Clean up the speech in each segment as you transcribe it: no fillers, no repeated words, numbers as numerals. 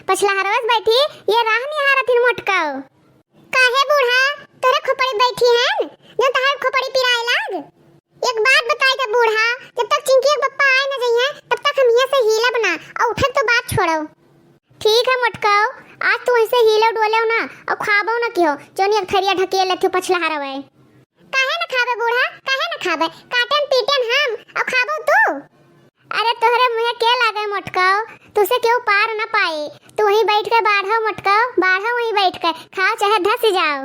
पछला हरवस बैठी ये राह निहारा थिन मोटकाओ। काहे बूढ़ा तोरे खोपड़ी बैठी हैं जो तहार खोपड़ी पिराए लाग। एक बात बताई दे बूढ़ा, जब तक चिंकी के पप्पा आए न जइए तब तक हम यहाँ से हिलब ना और उठे तो बात छोड़ो। ठीक है मोटकाओ, आज तू ऐसे हिले डोले ना और खाबो न कियो जोनी एक थरिया ढकेल लेथु पछला हरवे। काहे न खाबे बूढ़ा, काहे न खाबे, काटन पीटन हम और खाबो तू। अरे तोहरे मुंह के लागे मोटकाओ, तुसे क्यों पार न पाए। तू वहीं बैठ के बाढ़ो मोटकाओ, बाढ़ो वहीं बैठ के खाओ चाहे धस जाओ।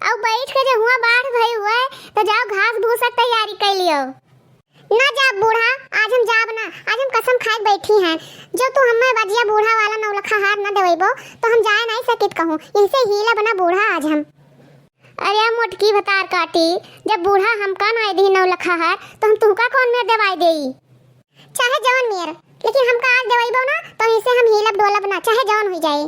और बैठ के जो हुआ बाढ़ भई हुआ तो जाओ घास भूसा तैयारी कर लियो। ना जा बूढ़ा, आज हम जाब ना, आज हम कसम खाए बैठी हैं। जो तू हमें बजिया बूढ़ा वाला नौलखा हार न देवेबो तो हम जाए नहीं सकित कहूं, इनसे हीला बना बूढ़ा आज हम। अरे मोटकी भतार काटी, जब बूढ़ा हमका नहीं दी नौलखा हार तो हम तुमका कौन में दवाई देई। चाहे जवन मेर, लेकिन हमका आज दवाईबो ना तो इसे हम हिलब डोलब ना चाहे जवन हो जाए।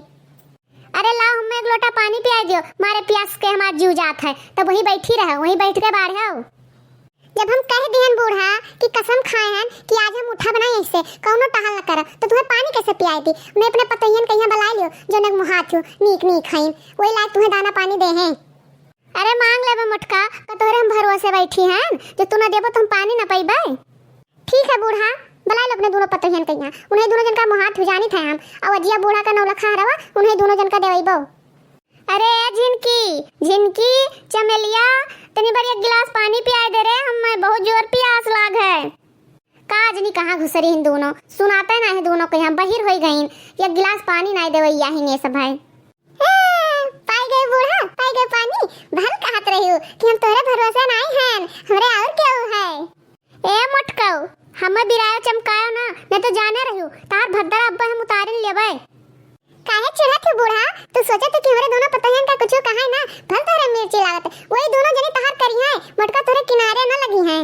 अरे लाओ हमें एक लोटा पानी पिया दियो, मारे प्यास के हमार जीव जात है। तब वहीं बैठी रहो, वहीं बैठ के बाढ़ो। जब हम कह दिहन बूढ़ा कि कसम खाए हैं कि आज हम उठा बनाए ऐसे कौनो टहल न कर तो तुम्हें पानी कैसे पियाई थी। उन्हें अपने पतैयन कहिया बला लियो जो ने मुहात हो नीक नीक खाइन वही लायक तुम्हें दाना पानी दे हैं। अरे मांग लेबे मोटका तो तोरे हम भरोसे बैठी हैं, जो तू न देबो तो हम पानी न पीबे। ठीक है बूढ़ा, बुला लो अपने दोनों पतोहियन कहिया, उन्हें दोनों जन का मुहात हो जानी था हम और अजिया बूढ़ा का नौलखा हरवा उन्हें दोनों जन का देवईबो। अरे झिनकी झिनकी चमेलिया तनी बार एक गिलास पानी पिया दे रे, हमें बहुत जोर प्यास लाग है। काज नहीं कहां घुसरी इन दोनों, सुनाते ना है दोनों के यहां बहिर होई गईन, एक गिलास पानी नहीं देवैया ही ने सब है। पाई गए बूढ़ा, पाई गए पानी। भल कहत रही हो कि हम तोरे भरोसे नहीं हैं, हमरे और क्या है। ए मोटकाओ हमें बिरायो चमकायो ना, मैं तो जाने रही हूं तार भद्दर अब्बा हम उतारन लेबे। काहे चिढ़त है बूढ़ा, तू सोचे थे कि हमरे दोनों पतोहियन का कुछ कहा ना, भल तोरे मिर्ची लागत है वही दोनों जने तहार करी है, मोटका तोरे किनारे न लगी है।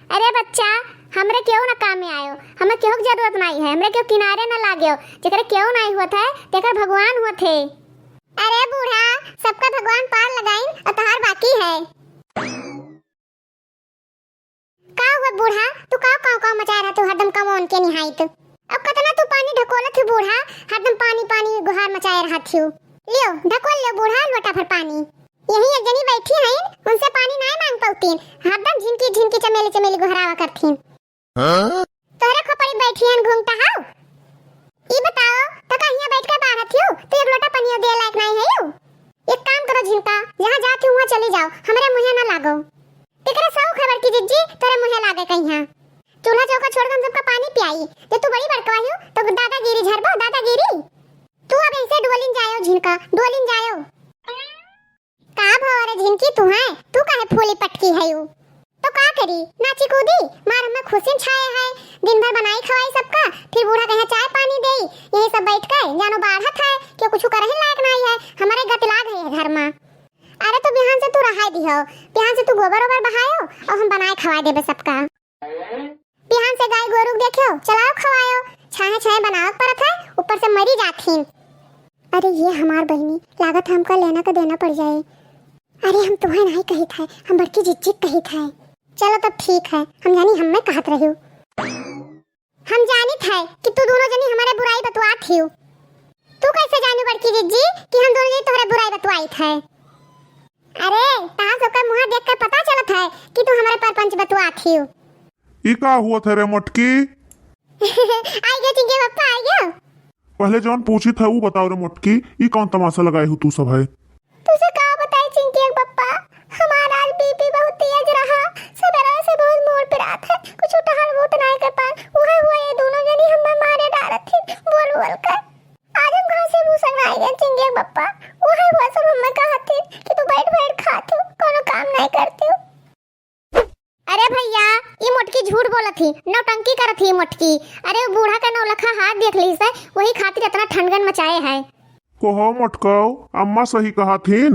अरे बच्चा हमरे क्यों न काम में आयो, हमें क्यों जरूरत नहीं है, हमरे क्यों किनारे न लाग्यो, जेकरे क्यों नहीं हुआ था तेकर भगवान हुआ थे। अरे बूढ़ा सबका भगवान पार लगाइन और तहार बाकी है। का हुआ बूढ़ा, तू का मचा रहा तू हरदम कमोन के निहाइत। अब कतना तू पानी ढकोलत है बूढ़ा, हरदम पानी पानी गुहार मचाए रहत हो। लियो ढकोल लियो बूढ़ा लोटा भर पानी। यही एक जनी बैठी हैं, उनसे पानी नहीं मांग पाउतीन, हरदम झिनकी झिनकी चमेली चमेली गुहरावा करथीन। तोरे खोपड़ी बैठी हैं घूमता हाउ। ई बताओ तो कहिया बैठ के बाहर थियो तो एक लोटा पानी दे लायक नहीं है यो। एक काम करो झिनका, जहां जाती हूं वहां चली जाओ, हमरे मुंह ना लागो। तेरे सौ खबर की जिज्जी तोरे मुंह लागे कहिया। चूल्हा चौका छोड़ हम सबका पानी पियाई, जे तू बड़ी बड़कवाही हो तो दादागिरी झरबो दादागिरी। तू अब ऐसे डोलिन जायो झिनका, डोलिन जायो। का भौरे झिनकी तू है, तू काहे फूली पटकी है यू। तो का करी नाची कूदी मार में खुशिन छाए है, दिन भर बनाई खवाई सबका, फिर बूढ़ा कहे चाय पानी देई, यही सब बैठ के जानो बाढ़त है कि कुछ करही लायक नहीं है, हमारे गतला गई है घर में। अरे तो बिहान से तू रहाई दिहो, बिहान से तू गोबर ओबर बहायो और हम बनाए खवा देबे सबका। बिहान से गाय गोरु देखियो चलाओ खवायो, छाहे छाहे बनाओ परत है, ऊपर से मरी जाथीन। अरे ये हमार बहनी लागत हमका लेना का देना पड़ जाए। अरे हम तुम्हें नहीं कही था, हम बड़की जिज्जी कही था। चलो तब ठीक है, हम जानी हम में कहत रही हूँ। हम जानी था कि तू दोनों जनी हमारे बुराई बतवा थी। तू कैसे जानी बड़की जिज्जी कि हम दोनों जनी तुम्हारे बुराई बतवाई थे। अरे ताहा सबका मुंह देख कर पता चलत है कि तू हमारे परपंच बतवा थी। ई का हुआ था रे मोटकी। आई गए चिंके पप्पा आई गए। पहले जौन पूछी था वो बताओ रे मोटकी, ई कौन तमाशा लगाए हो तू सब है। तुझे का बताई चिंके पप्पा, हमारा आज बीपी बहुत तेज रहा, सवेरे से बहुत मूड पे रात है, कुछ टहल बहुत नहीं कर पा। वह हुआ ये दोनों जनी हमें मारे डालत थी बोल बोल कर। आज हम घर से भूसंग आई गए चिंके पप्पा, वह हुआ सब हमें कहते कि तू बैठ बैठ खातो कोनो काम नहीं करते हो। अरे भैया ये मोटकी झूठ बोला थी, नौटंकी कर थी मोटकी। अरे बूढ़ा का नौलखा हाथ देख ली से वही खातिर इतना ठनगन मचाए है। कोहो मोटकाओ अम्मा सही कहा थीन।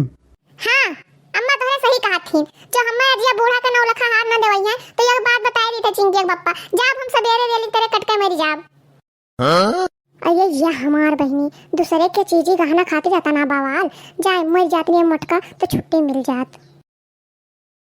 हाँ अम्मा तोरे सही कहा थी, जो हमें अजिया बूढ़ा का नौलखा हाथ न देवई है तो यह बात बताई रही थी चिंकी पप्पा, जब हम सवेरे रेली तेरे कटके मेरी जाब। अरे ये हमार बहनी दूसरे के चीजी गहना खाती जाता ना बवाल, जाए मर जाती है मोटका तो छुट्टी मिल जात।